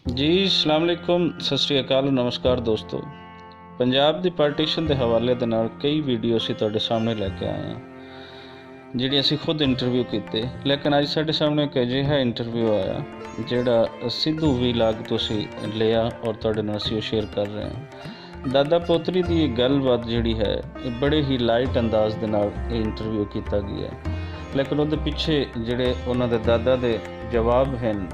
ਜੀ ਅਸਲਾਮ ਅਲੈਕੁਮ, ਸਤਿ ਸ਼੍ਰੀ ਅਕਾਲ, ਨਮਸਕਾਰ ਦੋਸਤੋ। ਪੰਜਾਬ ਦੀ ਪਾਰਟੀਸ਼ਨ ਦੇ ਹਵਾਲੇ ਦੇ ਨਾਲ ਕਈ ਵੀਡੀਓ ਅਸੀਂ ਤੁਹਾਡੇ ਸਾਹਮਣੇ ਲੈ ਕੇ ਆਏ ਹਾਂ, ਜਿਹੜੀ ਅਸੀਂ ਖੁਦ ਇੰਟਰਵਿਊ ਕੀਤੇ। ਲੇਕਿਨ ਅੱਜ ਸਾਡੇ ਸਾਹਮਣੇ ਇੱਕ ਅਜਿਹਾ ਇੰਟਰਵਿਊ ਆਇਆ ਜਿਹੜਾ ਸਿੱਧੂ ਵੀਲਾਗ ਤੋਂ ਅਸੀਂ ਲਿਆ ਔਰ ਤੁਹਾਡੇ ਨਾਲ ਅਸੀਂ ਉਹ ਸ਼ੇਅਰ ਕਰ ਰਹੇ ਹਾਂ। ਦਾਦਾ ਪੋਤਰੀ ਦੀ ਇਹ ਗੱਲਬਾਤ ਜਿਹੜੀ ਹੈ, ਇਹ ਬੜੇ ਹੀ ਲਾਈਟ ਅੰਦਾਜ਼ ਦੇ ਨਾਲ ਇਹ ਇੰਟਰਵਿਊ ਕੀਤਾ ਗਿਆ, ਲੇਕਿਨ ਉਹਦੇ ਪਿੱਛੇ ਜਿਹੜੇ ਉਹਨਾਂ ਦੇ ਦਾਦਾ ਦੇ ਜਵਾਬ ਹਨ,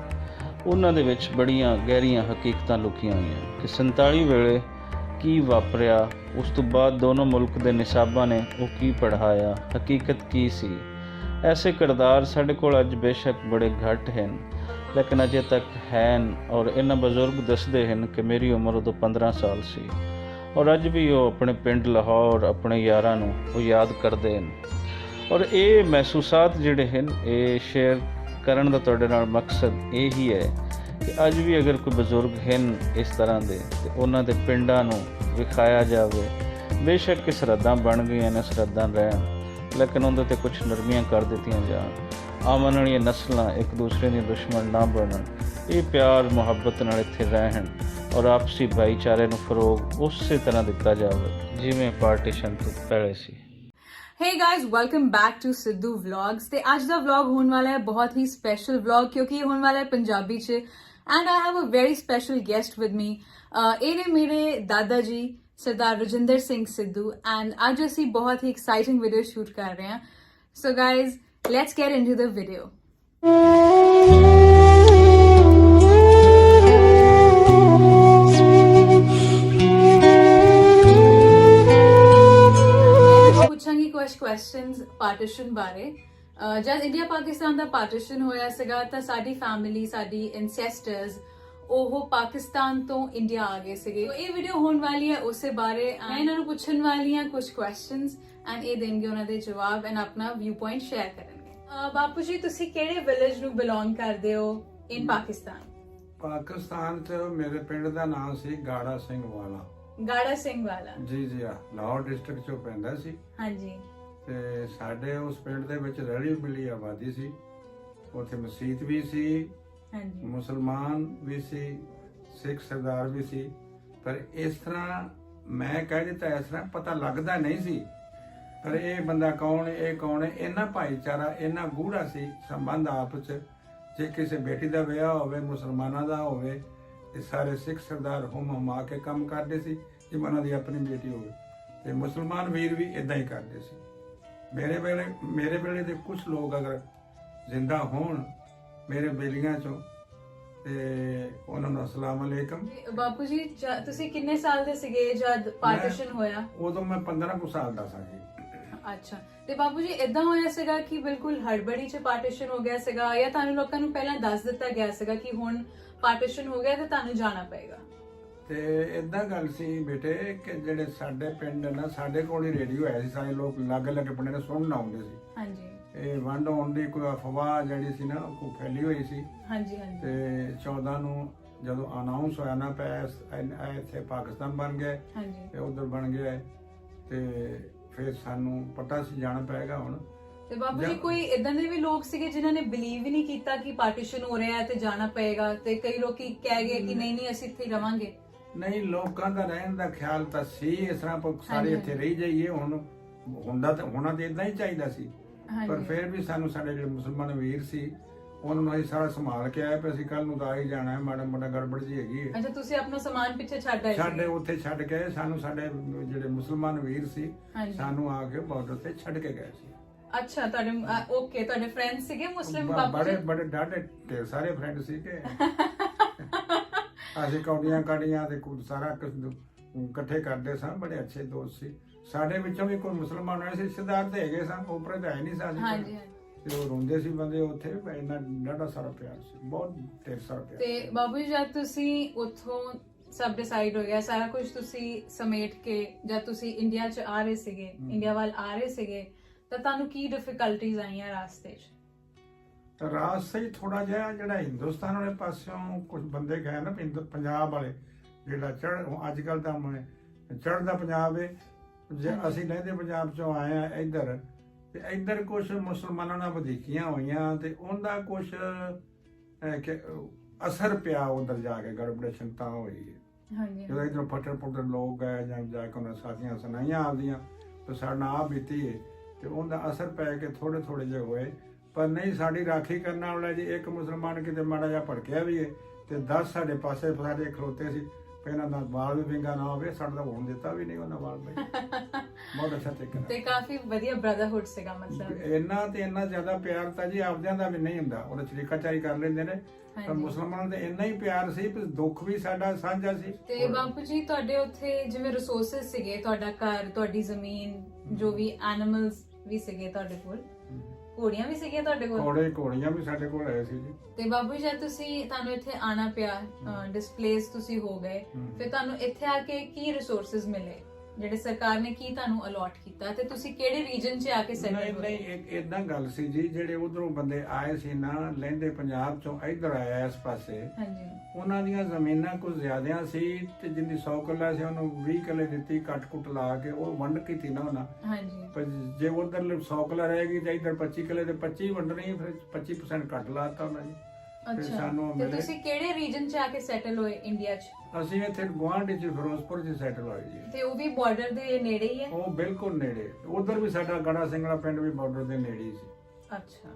ਉਹਨਾਂ ਦੇ ਵਿੱਚ ਬੜੀਆਂ ਗਹਿਰੀਆਂ ਹਕੀਕਤਾਂ ਲੁਕੀਆਂ ਹੋਈਆਂ ਕਿ 47 ਵੇਲੇ ਕੀ ਵਾਪਰਿਆ, ਉਸ ਤੋਂ ਬਾਅਦ ਦੋਨੋਂ ਮੁਲਕ ਦੇ ਨਿਸਾਬਾਂ ਨੇ ਉਹ ਕੀ ਪੜ੍ਹਾਇਆ, ਹਕੀਕਤ ਕੀ ਸੀ। ਐਸੇ ਕਿਰਦਾਰ ਸਾਡੇ ਕੋਲ ਅੱਜ ਬੇਸ਼ੱਕ ਬੜੇ ਘੱਟ ਹਨ, ਲੇਕਿਨ ਅਜੇ ਤੱਕ ਹਨ। ਔਰ ਇਹਨਾਂ ਬਜ਼ੁਰਗ ਦੱਸਦੇ ਹਨ ਕਿ ਮੇਰੀ ਉਮਰ ਉਦੋਂ 15 ਸਾਲ ਸੀ ਔਰ ਅੱਜ ਵੀ ਉਹ ਆਪਣੇ ਪਿੰਡ ਲਾਹੌਰ ਆਪਣੇ ਯਾਰਾਂ ਨੂੰ ਉਹ ਯਾਦ ਕਰਦੇ ਹਨ। ਔਰ ਇਹ ਮਹਿਸੂਸਾਤ ਜਿਹੜੇ ਹਨ, ਇਹ ਸ਼ੇਅਰ ਕਰਨ ਦਾ ਤੁਹਾਡੇ ਨਾਲ ਮਕਸਦ ਇਹ ਹੀ ਹੈ ਕਿ ਅੱਜ ਵੀ ਅਗਰ ਕੋਈ ਬਜ਼ੁਰਗ ਹਨ ਇਸ ਤਰ੍ਹਾਂ ਦੇ, ਤੇ ਉਹਨਾਂ ਦੇ ਪਿੰਡਾਂ ਨੂੰ ਵਿਖਾਇਆ ਜਾਵੇ। ਬੇਸ਼ੱਕ ਕਿ ਸਰਹੱਦਾਂ ਬਣ ਗਈਆਂ ਨੇ, ਸਰਹੱਦਾਂ ਰਹਿਣ, ਲੇਕਿਨ ਉਹਦੇ 'ਤੇ ਕੁਝ ਨਰਮੀਆਂ ਕਰ ਦਿੱਤੀਆਂ ਜਾਣ। ਆਉਣ ਵਾਲੀਆਂ ਨਸਲਾਂ ਇੱਕ ਦੂਸਰੇ ਦੀਆਂ ਦੁਸ਼ਮਣ ਨਾ ਬਣਨ, ਇਹ ਪਿਆਰ ਮੁਹੱਬਤ ਨਾਲ ਇੱਥੇ ਰਹਿਣ ਔਰ ਆਪਸੀ ਭਾਈਚਾਰੇ ਨੂੰ ਫਰੋਗ ਉਸੇ ਤਰ੍ਹਾਂ ਦਿੱਤਾ ਜਾਵੇ ਜਿਵੇਂ ਪਾਰਟੀਸ਼ਨ ਤੋਂ ਪਹਿਲੇ ਸੀ। Hey guys, welcome back to Sidhu Vlogs। ਤੇ ਅੱਜ ਦਾ ਵਲੌਗ ਹੋਣ ਵਾਲਾ ਹੈ ਬਹੁਤ ਹੀ ਸਪੈਸ਼ਲ ਵਲੌਗ, ਕਿਉਂਕਿ ਇਹ ਹੋਣ ਵਾਲਾ ਹੈ ਪੰਜਾਬੀ 'ਚ and I have a very special guest with me. ਇਹ ਨੇ ਮੇਰੇ ਦਾਦਾ ਜੀ ਸਰਦਾਰ ਰਜਿੰਦਰ ਸਿੰਘ ਸਿੱਧੂ, ਐਂਡ ਅੱਜ ਅਸੀਂ ਬਹੁਤ ਹੀ ਐਕਸਾਈਟਿੰਗ ਵੀਡੀਓ ਸ਼ੂਟ ਕਰ ਰਹੇ ਹਾਂ। So guys, let's get into the video. ਪੁੱਛਾਂਗੀ ਕੁਝ ਕੁਐਸਚਨਸ ਪਾਰਟੀਸ਼ਨ ਬਾਰੇ। ਜਦ ਇੰਡੀਆ ਪਾਕਿਸਤਾਨ ਦਾ ਪਾਰਟੀਸ਼ਨ ਹੋਇਆ ਸੀਗਾ ਤਾਂ ਸਾਡੀ ਫੈਮਿਲੀ, ਸਾਡੀ ਐਂਸੈਸਟਰਸ ਉਹ ਪਾਕਿਸਤਾਨ ਤੋਂ ਇੰਡੀਆ ਆ ਗਏ ਸੀਗੇ। ਇਹ ਵੀਡੀਓ ਹੋਣ ਵਾਲੀ ਹੈ ਉਸੇ ਬਾਰੇ। ਮੈਂ ਇਹਨਾਂ ਨੂੰ ਪੁੱਛਣ ਵਾਲੀ ਹਾਂ ਕੁਝ ਕੁਐਸਚਨਸ ਐਂਡ ਇਹ ਦੇਣਗੇ ਉਹਨਾਂ ਦੇ ਜਵਾਬ ਐਂਡ ਆਪਣਾ ਵਿਊ ਪੁਆਇੰਟ ਸ਼ੇਅਰ ਕਰਨਗੇ। ਬਾਪੂ ਜੀ, ਤੁਸੀਂ ਕਿਹੜੇ ਵਿਲੇਜ ਨੂੰ ਬਿਲੋਂਗ ਕਰਦੇ ਹੋ ਇਨ ਪਾਕਿਸਤਾਨ? ਪਾਕਿਸਤਾਨ 'ਚ ਮੇਰੇ ਪਿੰਡ ਦਾ ਨਾਮ ਸੀ ਗਾੜਾ ਸਿੰਘ ਵਾਲਾ। ਗਾੜਾ ਸਿੰਘ ਵਾਲਾ? ਜੀ ਜੀ, ਲਾਹੌਰ ਡਿਸਟ੍ਰਿਕਟ 'ਚੋਂ ਪੈਂਦਾ ਸੀ। ਹਾਂਜੀ। ਤੇ ਸਾਡੇ ਉਸ ਪਿੰਡ ਦੇ ਵਿੱਚ ਰਲੀ ਮਿਲੀ ਆਬਾਦੀ ਸੀ। ਉੱਥੇ ਮਸਜਿਦ ਵੀ ਸੀ, ਹਾਂਜੀ, ਮੁਸਲਮਾਨ ਵੀ ਸੀ, ਸਿੱਖ ਸਰਦਾਰ ਵੀ ਸੀ। ਪਰ ਇਸ ਤਰ੍ਹਾਂ ਮੈਂ ਕਹਿ ਦਿੱਤਾ, ਇਸ ਤਰ੍ਹਾਂ ਪਤਾ ਲੱਗਦਾ ਨਹੀਂ ਸੀ ਪਰ ਇਹ ਬੰਦਾ ਕੌਣ, ਇਹ ਕੌਣ ਹੈ। ਇਹਨਾਂ ਭਾਈਚਾਰਾ ਇੰਨਾ ਗੂੜਾ ਸੀ ਸੰਬੰਧ ਆਪਸ 'ਚ। ਜੇ ਕਿਸੇ ਬੇਟੀ ਦਾ ਵਿਆਹ ਹੋਵੇ, ਮੁਸਲਮਾਨਾਂ ਦਾ ਹੋਵੇ, ਤੇ ਸਾਰੇ ਸਿੱਖ ਸਰਦਾਰ ਹੁਮਾ ਕੇ ਕੰਮ ਕਰਦੇ ਸੀ ਜਿਵੇਂ ਉਹਨਾਂ ਦੀ ਆਪਣੀ ਬੇਟੀ ਹੋਵੇ। ਤੇ ਮੁਸਲਮਾਨ ਵੀਰ ਵੀ ਇਦਾਂ ਹੀ ਕਰਦੇ ਸੀ। ਮੇਰੇ ਵੇਲੇ ਦੇ ਕੁਝ ਲੋਕ ਅਗਰ ਜ਼ਿੰਦਾ ਹੋਣ ਮੇਰੇ ਬੇਲੀਆਂ ਚੋਂ, ਤੇ ਉਹਨਾਂ ਨੂੰ ਅਸਲਾਮ ਅਲੈਕਮ। ਬਾਪੂ ਜੀ, ਤੁਸੀਂ ਕਿੰਨੇ ਸਾਲ ਦੇ ਸੀਗੇ ਜਦ ਪਾਰਟੀਸ਼ਨ ਹੋਇਆ? ਉਦੋਂ ਮੈਂ 15 ਕੁ ਸਾਲ ਦਾ ਸੀ। ਅੱਛਾ, ਤੇ ਬਾਪੂ ਜੀ ਇਦਾਂ ਹੋਇਆ ਸੀਗਾ ਕਿ ਬਿਲਕੁਲ ਹੜਬੜੀ 'ਚ ਪਾਰਟੀਸ਼ਨ ਹੋ ਗਿਆ ਸੀਗਾ, ਜਾਂ ਤੁਹਾਨੂੰ ਲੋਕਾਂ ਨੂੰ ਪਹਿਲਾਂ ਦੱਸ ਦਿੱਤਾ ਗਿਆ ਸੀਗਾ ਕਿ ਹੁਣ ਪਾਰਟੀਸ਼ਨ ਹੋ ਗਿਆ ਤੇ ਤੁਹਾਨੂੰ ਜਾਣਾ ਪਏਗਾ? ਤੇ ਇਦਾਂ ਗੱਲ ਸੀ ਬੇਟੇ ਕਿ ਜਿਹੜੇ ਸਾਡੇ ਪਿੰਡ ਨਾ, ਸਾਡੇ ਕੋਲ ਹੀ ਰੇਡੀਓ ਹੈ ਸੀ, ਸਾਰੇ ਲੋਕ ਲੱਗ ਪਿੰਡ ਨੇ ਸੁਣਨ ਆਉਂਦੇ ਸੀ। ਹਾਂਜੀ। ਇਹ ਵੰਡ ਹੋਣ ਦੀ ਕੋਈ ਅਫਵਾਹ ਜਿਹੜੀ ਸੀ ਨਾ, ਉਹ ਫੈਲੀ ਹੋਈ ਸੀ। ਹਾਂਜੀ ਹਾਂਜੀ। ਤੇ 14 ਨੂੰ ਜਦੋਂ ਅਨਾਉਂਸ ਹੋਇਆ ਨਾ ਪਿਆ ਇੱਥੇ ਪਾਕਿਸਤਾਨ ਬਣ ਗਿਆ ਤੇ ਉਧਰ ਬਣ ਗਿਆ, ਤੇ ਫਿਰ ਸਾਨੂੰ ਪਤਾ ਸੀ ਜਾਣਾ ਪਏਗਾ ਹੁਣ। ਤੇ ਬਾਪੂ ਜੀ, ਕੋਈ ਇਦਾਂ ਦੇ ਵੀ ਲੋਕ ਸੀਗੇ ਜਿਨ੍ਹਾਂ ਨੇ ਬਿਲੀਵ ਹੀ ਨਹੀਂ ਕੀਤਾ ਕਿ ਪਾਰਟੀਸ਼ਨ ਹੋ ਰਿਹਾ ਹੈ ਤੇ ਜਾਣਾ ਪਏਗਾ, ਤੇ ਕਈ ਲੋਕੀ ਕਹਿ ਗਏ ਕਿ ਨਹੀਂ ਅਸੀਂ ਇੱਥੇ ਰਵਾਂਗੇ? ਨਹੀਂ, ਲੋਕਾਂ ਦਾ ਰਹਿਣ ਦਾ ਖਿਆਲ ਤਾਂ ਸੀ ਇਸ ਤਰ੍ਹਾਂ ਸਾਰੇ ਇੱਥੇ ਰਹੀ ਜਾਈਏ। ਹੁਣ ਹੋਣਾ ਤੇ ਇਦਾਂ ਹੀ ਚਾਹੀਦਾ ਸੀ, ਪਰ ਫਿਰ ਵੀ ਸਾਨੂੰ ਸਾਡੇ ਜਿਹੜੇ ਮੁਸਲਮਾਨ ਵੀਰ ਸੀ ਉਹਨਾਂ ਨੂੰ ਅਸੀਂ ਸਾਰਾ ਸੰਭਾਲ ਕੇ ਆਏ, ਪਰ ਅਸੀਂ ਕੱਲ ਨੂੰ ਤਾਂ ਆ ਹੀ ਜਾਣਾ ਹੈ, ਮਾੜਾ ਮੋਟਾ ਗੜਬੜ ਜੀ ਹੈਗੀ ਹੈ। ਅੱਛਾ, ਤੁਸੀਂ ਆਪਣਾ ਸਮਾਨ ਪਿੱਛੇ ਛੱਡ ਆਏ? ਸਾਡੇ ਉੱਥੇ ਛੱਡ ਕੇ ਸਾਨੂੰ ਸਾਡੇ ਜਿਹੜੇ ਮੁਸਲਮਾਨ ਵੀਰ ਸੀ ਸਾਨੂੰ ਆ ਕੇ ਬਾਰਡਰ ਤੇ ਛੱਡ ਕੇ ਗਏ ਸੀ। ਅੱਛਾ, ਤੁਹਾਡੇ ਤੁਹਾਡੇ ਫਰੈਂਡਸ ਸੀਗੇ ਮੁਸਲਿਮ? ਬੜੇ ਡਾਢੇ ਢੇਰ ਸਾਰੇ ਫਰੈਂਡ ਸੀਗੇ। ਅਸੀਂ ਕੌਡੀਆਂ ਕਾਡੀਆਂ ਤੇ ਸਾਰਾ ਕੁਝ ਇਕੱਠੇ ਕਰਦੇ ਸਾਂ, ਬੜੇ ਅੱਛੇ ਦੋਸਤ ਸੀ। ਸਾਡੇ ਵਿੱਚੋਂ ਵੀ ਕੋਈ ਮੁਸਲਮਾਨ ਹੋਏ ਸੀ, ਰਿਸ਼ਤੇਦਾਰ ਤੇ ਹੈਗੇ ਸਨ, ਉਪਰੇ ਤਾਂ ਹੈ ਨਹੀਂ ਸਾਡੀ। ਹਾਂਜੀ। ਤੇ ਉਹ ਰੋਂਦੇ ਸੀ ਬੰਦੇ ਉੱਥੇ, ਇੰਨਾ ਡਾਢਾ ਸਾਰਾ ਪਿਆਰ ਸੀ, ਬਹੁਤ ਢੇਰ ਸਾਰਾ ਪਿਆਰ। ਤੇ ਬਾਬੂ ਜੀ, ਜਦ ਤੁਸੀਂ ਉੱਥੋਂ ਸਭ ਡਿਸਾਈਡ ਹੋ ਗਿਆ, ਸਾਰਾ ਕੁਝ ਤੁਸੀਂ ਸਮੇਟ ਕੇ ਜਦ ਤੁਸੀਂ ਇੰਡੀਆ 'ਚ ਆ ਰਹੇ ਸੀਗੇ, ਇੰਡੀਆ ਵੱਲ ਆ ਰਹੇ ਸੀਗੇ, ਤਾਂ ਤੁਹਾਨੂੰ ਕੀ ਡਿਫਿਕਲਟੀਜ਼ ਆਈਆਂ ਰਾਸਤੇ 'ਚ? ਰਾਸਤੇ ਹੀ ਥੋੜਾ ਜਿਹਾ ਜਿਹੜਾ ਹਿੰਦੁਸਤਾਨ ਵਾਲੇ ਪਾਸਿਓਂ ਕੁਝ ਬੰਦੇ ਗਏ ਨਾ, ਪੰਜਾਬ ਵਾਲੇ, ਜਿਹੜਾ ਅੱਜ ਕੱਲ ਤਾਂ ਚੜ੍ਹਦਾ ਪੰਜਾਬ ਹੈ, ਜੇ ਅਸੀਂ ਲਹਿੰਦੇ ਪੰਜਾਬ ਚੋਂ ਆਏ ਆ ਇੱਧਰ, ਤੇ ਇੱਧਰ ਕੁਝ ਮੁਸਲਮਾਨਾਂ ਨਾਲ ਵਧੀਕੀਆਂ ਹੋਈਆਂ, ਤੇ ਉਹਦਾ ਕੁਝ ਅਸਰ ਪਿਆ ਉਧਰ ਜਾ ਕੇ ਗੜਬੜੇਸ਼ਨ ਤਾਂ ਹੋਈ ਹੈ। ਹਾਂਜੀ ਜਦੋਂ ਇਧਰੋਂ ਫੱਟੜ ਫੁੱਟੜ ਲੋਕ ਗਏ ਜਾਂ ਜਾ ਕੇ ਉਹਨਾਂ ਸਾਥੀਆਂ ਸੁਣਾਈਆਂ ਆਪਦੀਆਂ ਤੇ ਸਾਡਾ ਆਪ ਬੀਤੀ ਹੈ ਤੇ ਉਹਦਾ ਅਸਰ ਪੈ ਕੇ ਥੋੜੇ ਥੋੜੇ ਜਿਹੇ ਹੋਏ। ਪਰ ਨਹੀਂ, ਸਾਡੀ ਰਾਖੀ ਕਰਨ ਵਾਲਾ ਜੀ ਇੱਕ ਮੁਸਲਮਾਨ ਕਿਤੇ ਮਾੜਾ ਜਿਹਾ ਭੜਕਿਆ ਵੀ ਹੈ ਤੇ 10 ਸਾਡੇ ਪਾਸੇ ਸਾਰੇ ਖਲੋਤੇ ਸੀ ਵੀ ਇਹਨਾਂ ਦਾ ਵਾਲ ਵੀ ਵਿੰਗਾ ਨਾ ਹੋਵੇ, ਸਾਡਾ ਤਾਂ ਹੋਣ ਦਿੱਤਾ ਵੀ ਨਹੀਂ ਉਹਨਾਂ ਵਾਲ ਬਈ। ਬਹੁਤ ਅੱਛਾ ਤਰੀਕਾ ਤੇ ਕਾਫੀ ਵਧੀਆ ਬ੍ਰਦਰਹੁੱਡ ਸੀਗਾ ਮਤਲਬ। ਇੰਨਾ ਜ਼ਿਆਦਾ ਪਿਆਰ ਤਾਂ ਜੀ ਆਪਦਿਆਂ ਦਾ ਵੀ ਨਹੀਂ ਹੁੰਦਾ, ਉਹਦਾ ਚਰੀਕਾਚਾਰੀ ਕਰ ਲੈਂਦੇ ਨੇ, ਪਰ ਮੁਸਲਮਾਨਾਂ ਦਾ ਇੰਨਾ ਹੀ ਪਿਆਰ ਸੀ ਕਿ ਦੁੱਖ ਵੀ ਸਾਡਾ ਸਾਂਝਾ ਸੀ। ਤੇ ਬਾਪੂ ਜੀ ਤੁਹਾਡੇ ਉੱਥੇ ਜਿਵੇਂ ਰਿਸੋਰਸਸ ਸੀਗੇ, ਤੁਹਾਡਾ ਘਰ, ਤੁਹਾਡੀ ਜ਼ਮੀਨ, ਜੋ ਵੀ ਐਨੀਮਲਸ ਵੀ ਸੀਗੇ ਤੁਹਾਡੇ ਕੋਲ, ਘੋੜੀਆਂ ਵੀ ਸੀਗੀਆਂ ਤੁਹਾਡੇ ਕੋਲ? ਘੋੜੀਆਂ ਵੀ ਸਾਡੇ ਕੋਲ ਆਏ ਸੀ ਜੀ। ਤੇ ਬਾਬੂ ਜੀ ਤੁਸੀਂ ਤੁਹਾਨੂੰ ਇੱਥੇ ਆਣਾ ਪਿਆ, ਡਿਸਪਲੇਸ ਤੁਸੀਂ ਹੋ ਗਏ, ਫਿਰ ਤੁਹਾਨੂੰ ਇੱਥੇ ਆ ਕੇ ਕੀ ਰਿਸੋਰਸਸ ਮਿਲੇ ਜਿਹੜੇ ਸਰਕਾਰ ਨੇ ਕੀ ਤੁਹਾਨੂੰ ਅਲਾਟ ਕੀਤਾ ਤੇ ਤੁਸੀਂ ਕਿਹੜੇ ਰੀਜਨ 'ਚ ਆ ਕੇ ਸੈਟਲ ਹੋਏ? ਨਹੀਂ, ਇਦਾਂ ਗੱਲ ਸੀ ਜੀ, ਜਿਹੜੇ ਉਧਰੋਂ ਬੰਦੇ ਆਏ ਸੀ ਨਾ, ਲਹਿੰਦੇ ਪੰਜਾਬ ਚੋਂ ਇੱਧਰ ਆਇਆ ਇਸ ਪਾਸੇ, ਹਾਂਜੀ, ਉਹਨਾਂ ਦੀਆਂ ਜ਼ਮੀਨਾਂ ਕੁਝ ਜ਼ਿਆਦੀਆਂ ਸੀ ਤੇ ਜਿੰਦੀ 100 ਕਿੱਲਾ ਸੀ ਉਹਨੂੰ 20 ਕਿੱਲੇ ਦਿੱਤੀ ਕੱਟ-ਕੁੱਟ ਲਾ ਕੇ, ਉਹ ਵੰਡ ਕੀਤੀ ਨਾ ਉਹਨਾਂ। ਹਾਂਜੀ, ਪਰ ਜੇ ਉਧਰ 100 ਕਿੱਲਾ ਰਹੇਗੀ ਤੇ ਇੱਧਰ 25 ਕਿੱਲੇ ਤੇ 25 ਵੰਡਣੀ, ਫਿਰ 25% ਕੱਟ ਲਾਤਾ ਉਹਨਾਂ ਜੀ। ਅੱਛਾ, ਤੇ ਤੁਸੀਂ ਕਿਹੜੇ ਰੀਜਨ 'ਚ ਆ ਕੇ ਸੈਟਲ ਹੋਏ ਇੰਡੀਆ 'ਚ? ਅਸੀਂ ਇੱਥੇ ਗੁਆਂਢ ਚ ਫਿਰੋਜ਼ਪੁਰ ਚ ਸੈਟਲ ਹੋਏ ਜੀ। ਤੇ ਉਹ ਵੀ ਬਾਰਡਰ ਦੇ ਨੇੜੇ ਹੀ ਹੈ? ਉਹ ਬਿਲਕੁਲ ਨੇੜੇ, ਉਧਰ ਵੀ ਸਾਡਾ ਗੜਾ ਸਿੰਘਲਾ ਪਿੰਡ ਵੀ ਬਾਰਡਰ ਦੇ ਨੇੜੇ ਹੀ ਸੀ। ਅੱਛਾ,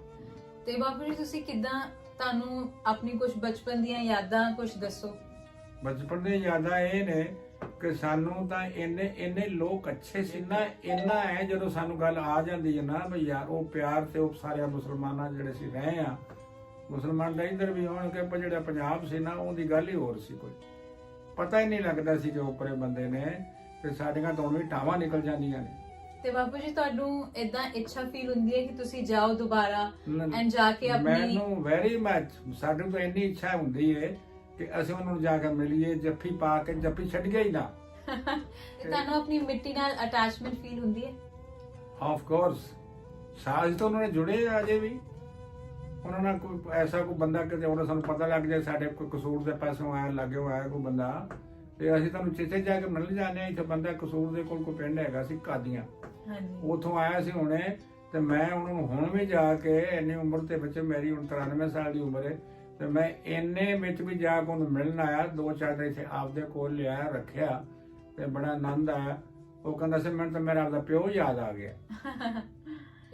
ਤੇ ਬਾਪੂ ਜੀ ਤੁਸੀਂ ਕਿੱਦਾਂ, ਤੁਹਾਨੂੰ ਆਪਣੀ ਕੁਝ ਬਚਪਨ ਦੀਆਂ ਯਾਦਾਂ ਕੁਝ ਦੱਸੋ। ਬਚਪਨ ਦੀਆਂ ਯਾਦਾਂ ਇਹ ਨੇ ਕਿ ਸਾਨੂੰ ਤਾਂ ਇੰਨੇ ਲੋਕ ਅੱਛੇ ਸੀ ਨਾ, ਇੰਨਾ ਹੈ ਜਦੋਂ ਸਾਨੂੰ ਗੱਲ ਆ ਜਾਂਦੀ ਹੈ ਨਾ ਵੀ ਯਾਰ ਉਹ ਪਿਆਰ ਤੇ ਉਹ ਸਾਰੇ ਮੁਸਲਮਾਨਾਂ ਜਿਹੜੇ ਸੀ ਰਹੇ ਆ, ਮੁਸਲਮਾਨ ਦਾ ਇੱਧਰ ਵੀ ਹੋਣਗੇ, ਪਰ ਜਿਹੜਾ ਪੰਜਾਬ ਸੀ ਨਾ ਉਹਦੀ ਗੱਲ ਹੀ ਹੋਰ ਸੀ, ਕੋਈ ਪਤਾ ਹੀ ਨਹੀਂ ਲੱਗਦਾ ਸੀ ਕਿ ਉੱਪਰੇ ਬੰਦੇ ਨੇ ਤੇ ਸਾਡੀਆਂ ਤੋਂ ਵੀ ਟਾਵਾਂ ਨਿਕਲ ਜਾਂਦੀਆਂ ਨੇ। ਤੇ ਬਾਪੂ ਜੀ ਤੁਹਾਨੂੰ ਇਦਾਂ ਇੱਛਾ ਫੀਲ ਹੁੰਦੀ ਹੈ ਕਿ ਤੁਸੀਂ ਜਾਓ ਦੁਬਾਰਾ ਐਂਡ ਜਾ ਕੇ ਆਪਣੀ? ਮੈਨੂੰ ਵੈਰੀ ਮੱਚ, ਸਾਡੇ ਤੋਂ ਇੰਨੀ ਇੱਛਾ ਹੁੰਦੀ ਹੈ ਕਿ ਅਸੀਂ ਉਹਨਾਂ ਨੂੰ ਜਾ ਕੇ ਮਿਲੀਏ, ਜੱਫੀ ਪਾ ਕੇ, ਜੱਫੀ ਛੱਡ ਗਿਆ ਹੀ ਨਾ। ਤੇ ਤੁਹਾਨੂੰ ਆਪਣੀ ਮਿੱਟੀ ਨਾਲ ਅਟੈਚਮੈਂਟ ਫੀਲ ਹੁੰਦੀ ਹੈ? ਆਫ ਕੋਰਸ, ਸਾਜ ਤੋਂ ਉਹਨਾਂ ਨੇ ਜੁੜੇ ਆ ਅਜੇ ਵੀ। ਉਹਨਾਂ ਨਾਲ ਕੋਈ ਐਸਾ ਕੋਈ ਬੰਦਾ ਕਿਤੇ ਉਹਨਾਂ ਸਾਨੂੰ ਪਤਾ ਲੱਗ ਜਾਏ ਸਾਡੇ ਕੋਈ ਕਸੂਰ ਦੇ ਪਾਸੋਂ ਆਇਆ, ਲੱਗੇ ਹੋਇਆ ਕੋਈ ਬੰਦਾ, ਤੇ ਅਸੀਂ ਤੁਹਾਨੂੰ ਚਿੱਠੇ ਜਾ ਕੇ ਮਿਲ ਜਾਂਦੇ ਆ। ਇੱਥੇ ਬੰਦਾ ਕਸੂਰ ਦੇ ਕੋਲ ਕੋਈ ਪਿੰਡ ਹੈਗਾ ਸੀ ਕਾਦੀਆਂ, ਉਥੋਂ ਆਇਆ ਸੀ ਹੁਣੇ, ਤੇ ਮੈਂ ਉਹਨਾਂ ਨੂੰ ਹੁਣ ਵੀ ਜਾ ਕੇ, ਇੰਨੀ ਉਮਰ ਤੇ ਬੱਚੇ, ਮੇਰੀ ਹੁਣ 93 ਸਾਲ ਦੀ ਉਮਰ ਹੈ, ਤੇ ਮੈਂ ਇੰਨੇ ਵਿੱਚ ਵੀ ਜਾ ਕੇ ਉਹਨੂੰ ਮਿਲਣ ਆਇਆ, 2-4 ਦਿਨ ਇੱਥੇ ਆਪਦੇ ਕੋਲ ਲਿਆ ਰੱਖਿਆ ਤੇ ਬੜਾ ਆਨੰਦ ਆਇਆ। ਉਹ ਕਹਿੰਦਾ ਸੀ ਮੈਨੂੰ ਤਾਂ ਮੇਰਾ ਆਪਦਾ ਪਿਓ ਯਾਦ ਆ ਗਿਆ।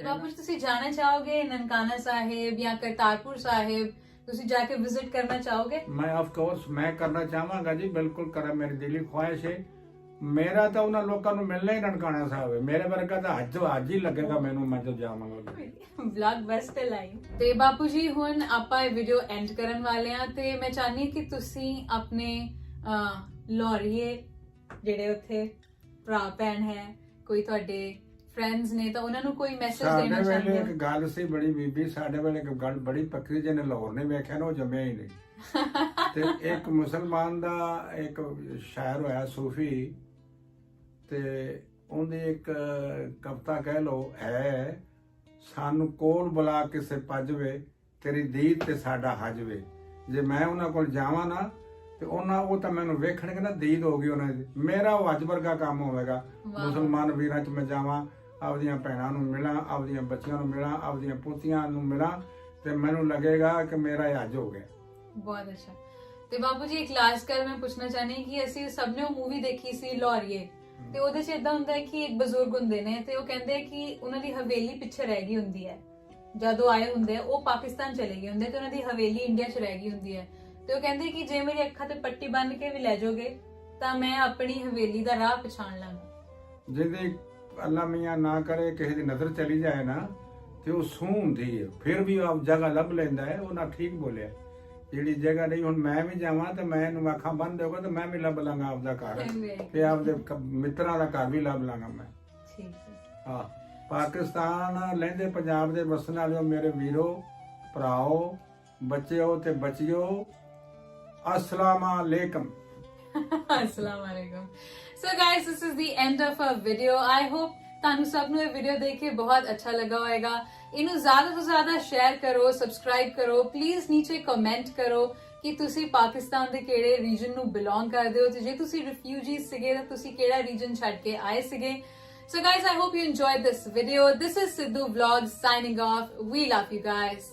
ਬਾਪੂ ਜੀ ਤੁਸੀਂ ਜਾਣਾ ਚਾਹੋਗੇ ਨਨਕਾਣਾ ਸਾਹਿਬ ਜਾਂ ਕਰਤਾਰਪੁਰ ਸਾਹਿਬ, ਤੁਸੀਂ ਜਾ ਕੇ ਵਿਜ਼ਿਟ ਕਰਨਾ ਚਾਹੋਗੇ? ਮੈਂ ਆਫ ਕੋਰਸ ਮੈਂ ਕਰਨਾ ਚਾਹਾਂਗਾ ਜੀ, ਬਿਲਕੁਲ ਕਰਾਂ, ਮੇਰੀ ਦਿਲੀ ਖੁਆਇਸ਼ ਹੈ। ਮੇਰਾ ਤਾਂ ਉਹਨਾਂ ਲੋਕਾਂ ਨੂੰ ਮਿਲਣਾ ਹੀ ਨਨਕਾਣਾ ਸਾਹਿਬ ਹੈ, ਮੇਰੇ ਵਰਗਾ ਤਾਂ ਅੱਜ ਹੀ ਲੱਗੇਗਾ ਮੈਨੂੰ, ਮੈਂ ਜਦੋਂ ਜਾਵਾਂਗਾ। Blockbuster line. ਤੇ ਬਾਪੂ ਜੀ ਹੁਣ ਆਪਾਂ ਇਹ ਵੀਡੀਓ ਐਂਡ ਕਰਨ ਵਾਲੇ ਆ, ਤੇ ਮੈਂ ਚਾਹਨੀ ਕਿ ਤੁਸੀਂ ਆਪਣੇ ਲਾਹੌਰੀਏ ਜਿਹੜੇ ਉੱਥੇ ਭਰਾ ਭੈਣ ਹੈ, ਕੋਈ ਤੁਹਾਡੇ ਫਰੈਂਡਸ ਨੇ, ਤਾਂ ਉਹਨਾਂ ਨੂੰ ਕੋਈ ਮੈਸੇਜ ਦੇਣਾ ਚਾਹੁੰਦੇ ਹੋ? ਸਾਡੇ ਵੇਲੇ ਇੱਕ ਗੱਲ ਸੀ ਬੜੀ ਬੀਬੀ, ਸਾਡੇ ਵੇਲੇ ਇੱਕ ਗੱਲ ਬੜੀ ਪੱਕੀ, ਜਿਹਨੇ ਲਾਹੌਰ ਨੇ ਵੇਖਿਆ ਨਾ ਉਹ ਜੰਮਿਆ ਹੀ ਨਹੀਂ। ਤੇ ਇੱਕ ਮੁਸਲਮਾਨ ਦਾ ਇੱਕ ਸ਼ਾਇਰ ਹੋਇਆ ਸੂਫੀ, ਤੇ ਉਹਦੀ ਇੱਕ ਕਵਿਤਾ ਕਹਿ ਲੋ ਹੈ, ਸਾਨੂੰ ਕੋਲ ਬੁਲਾ ਕਿਸੇ ਪੱਜਵੇ, ਤੇਰੀ ਦੀਦ ਤੇ ਸਾਡਾ ਹਜਵੇ। ਜੇ ਮੈਂ ਉਹਨਾਂ ਕੋਲ ਜਾਵਾਂ ਨਾ ਤੇ ਉਹ ਤਾਂ ਮੈਨੂੰ ਵੇਖਣਗੇ ਨਾ, ਦੀਦ ਹੋ ਗਈ ਉਹਨਾਂ ਦੀ, ਮੇਰਾ ਉਹ ਅੱਜ ਵਰਗਾ ਕੰਮ ਹੋਵੇਗਾ। ਮੁਸਲਮਾਨ ਵੀਰਾਂ 'ਚ ਮੈਂ ਜਾਵਾਂ, ਆਪਦੀਆਂ ਭੈਣਾਂ ਨੂੰ ਮਿਲਾਂ, ਆਪਦੀਆਂ ਬੱਚੀਆਂ ਨੂੰ ਮਿਲਾਂ, ਆਪਦੀਆਂ ਪੋਤੀਆਂ ਨੂੰ ਮਿਲਾਂ, ਤੇ ਮੈਨੂੰ ਲੱਗੇਗਾ ਕਿ ਮੇਰਾ ਇਹ ਅੱਜ ਹੋ ਗਿਆ। ਬਹੁਤ ਅੱਛਾ। ਤੇ ਬਾਪੂ ਜੀ ਇੱਕ ਲਾਸਟ ਗੱਲ ਮੈਂ ਪੁੱਛਣਾ ਚਾਹਨੀ ਕਿ ਅਸੀਂ ਸਭ ਨੇ ਉਹ ਮੂਵੀ ਦੇਖੀ ਸੀ ਲਾਹੌਰੀਏ, ਤੇ ਉਹਦੇ 'ਚ ਇਦਾਂ ਹੁੰਦਾ ਹੈ ਕਿ ਇੱਕ ਬਜ਼ੁਰਗ ਹੁੰਦੇ ਨੇ ਤੇ ਉਹ ਕਹਿੰਦੇ ਕਿ ਉਹਨਾਂ ਦੀ ਹਵੇਲੀ ਪਿੱਛੇ ਰਹਿ ਗਈ ਹੁੰਦੀ ਹੈ, ਜਦੋਂ ਆਏ ਹੁੰਦੇ ਉਹ ਪਾਕਿਸਤਾਨ ਚਲੇ ਗਏ ਹੁੰਦੇ ਤੇ ਉਹਨਾਂ ਦੀ ਹਵੇਲੀ ਇੰਡੀਆ 'ਚ ਰਹਿ ਗਈ ਹੁੰਦੀ ਹੈ, ਤੇ ਉਹ ਕਹਿੰਦੇ ਕਿ ਜੇ ਮੇਰੀ ਅੱਖਾਂ ਤੇ ਪੱਟੀ ਬੰਨ੍ਹ ਕੇ ਵੀ ਲੈ ਜਾਓਗੇ ਤਾਂ ਮੈਂ ਆਪਣੀ ਹਵੇਲੀ ਦਾ ਰਾਹ ਪਛਾਣ ਲਾਂਗਾ। ਜਿਹਦੇ ਅੱਲਾ ਮੀਆਂ ਨਾ ਕਰੇ ਕਿਸੇ ਦੀ ਨਜ਼ਰ ਚਲੀ ਜਾਏ ਨਾ ਤੇ ਉਹ ਸੂਹ ਹੁੰਦੀ ਹੈ, ਫਿਰ ਵੀ ਆਪ ਜਗ੍ਹਾ ਲੱਭ ਲੈਂਦਾ ਹੈ। ਉਹਨਾਂ ਠੀਕ ਬੋਲਿਆ, ਜਿਹੜੀ ਜਗ੍ਹਾ ਨਹੀਂ, ਹੁਣ ਮੈਂ ਵੀ ਜਾਵਾਂ ਤੇ ਮੈਂ ਇਹਨੂੰ ਅੱਖਾਂ ਬੰਦ ਦੇਊਗਾ ਤੇ ਮੈਂ ਵੀ ਲੱਭ ਲਾਂਗਾ ਆਪਦਾ ਘਰ, ਤੇ ਆਪਦੇ ਮਿੱਤਰਾਂ ਦਾ ਘਰ ਵੀ ਲੱਭ ਲਾਂਗਾ ਮੈਂ। ਠੀਕ ਹੈ। ਹਾਂ, ਪਾਕਿਸਤਾਨ ਲਹਿੰਦੇ ਪੰਜਾਬ ਦੇ ਵਸਣ ਵਾਲਿਓ, ਮੇਰੇ ਵੀਰੋ, ਭਰਾਓ, ਬੱਚਿਓ ਤੇ ਬੱਚਿਓ, अस्सलाम वालेकुम। अस्सलाम वालेकुम। So guys, this is the end of our video. I hope ਤੁਹਾਨੂੰ ਸਭ ਨੂੰ ਇਹ ਵੀਡੀਓ ਦੇਖ ਕੇ ਬਹੁਤ ਅੱਛਾ ਲੱਗਾ ਹੋਵੇਗਾ। ਇਹਨੂੰ ਜ਼ਿਆਦਾ ਤੋਂ ਜ਼ਿਆਦਾ ਸ਼ੇਅਰ ਕਰੋ, ਸਬਸਕ੍ਰਾਈਬ ਕਰੋ, ਪਲੀਜ਼ ਨੀਚੇ ਕਮੈਂਟ ਕਰੋ ਕਿ ਤੁਸੀਂ ਪਾਕਿਸਤਾਨ ਦੇ ਕਿਹੜੇ ਰੀਜਨ ਨੂੰ ਬਿਲੋਂਗ ਕਰਦੇ ਹੋ, ਤੇ ਜੇ ਤੁਸੀਂ ਰਿਫਿਊਜੀਜ਼ ਸੀਗੇ ਤਾਂ ਤੁਸੀਂ ਕਿਹੜਾ ਰੀਜਨ ਛੱਡ ਕੇ ਆਏ ਸੀਗੇ। So guys, I hope you enjoyed this video. This is Sidhu Vlogs signing off. We love you guys.